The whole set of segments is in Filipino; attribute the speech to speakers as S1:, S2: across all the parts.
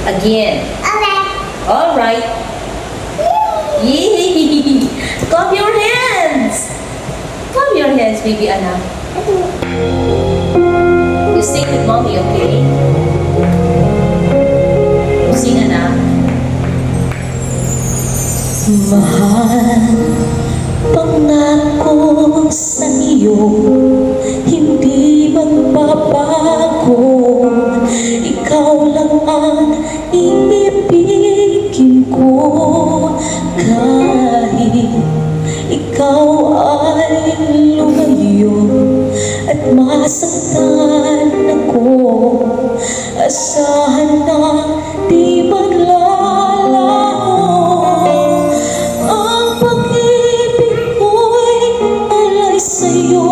S1: Again.
S2: Okay.
S1: All right. Yay! Clap your hands. Clap your hands, baby Anna. You sing with mommy, okay? You sing, Anna.
S3: Mahal, pangako sa iyo, hindi magbabago. Ikaw lang ang iibigin ko, kahit ikaw ay lumayo at masaktan ako. Asahan na di maglalaho. Ang pag-ibig ko'y alay sa'yo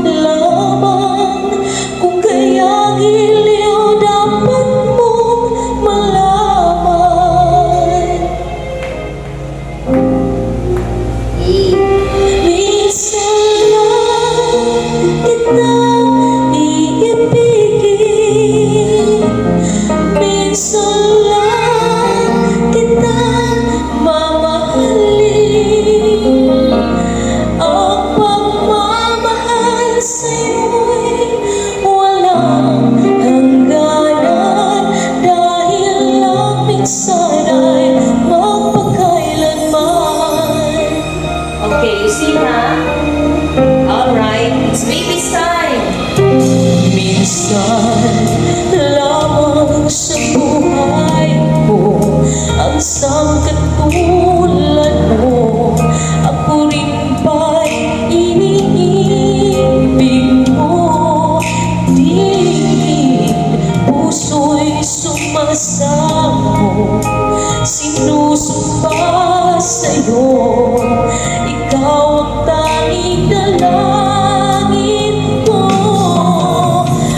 S3: lamang. Kung kaya giliw dapat mong malaman. Minsan lang kitang iibigin, minsan lang kitang mamahalin. Ang pagmamahal sa'yo'y walang hangganan, dahil lang minsan ay magpakailanman.
S1: Okay, you sing, ha? All right. It's baby's time.
S3: Minsan lamang sa buhay ko ang sangkatulad mo. Ako rin ba'y iniibig mo? Di puso'y sumasamo, sinusumpa sa'yo. Ikaw ang tanging dalangin ko.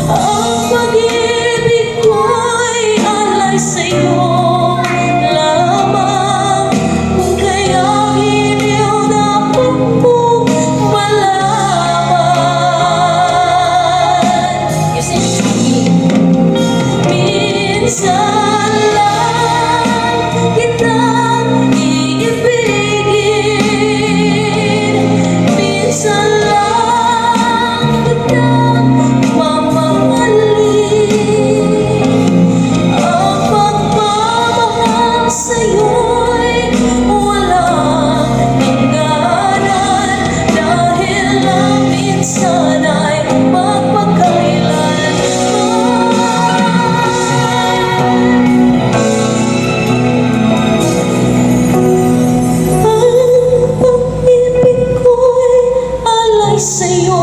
S3: Ang pag-ibig ko'y alay sa'yo lamang. Kung kaya giliw dapat mong malaman.
S1: You sing.
S3: Minsan lang kitang iibigin, minsan lang kitang mamahalin. Ang pagmamahal sa'yo'y walang hangganan, dahil lang minsan ay magpakailanman. Ang pag-ibig ko'y alay sa'yo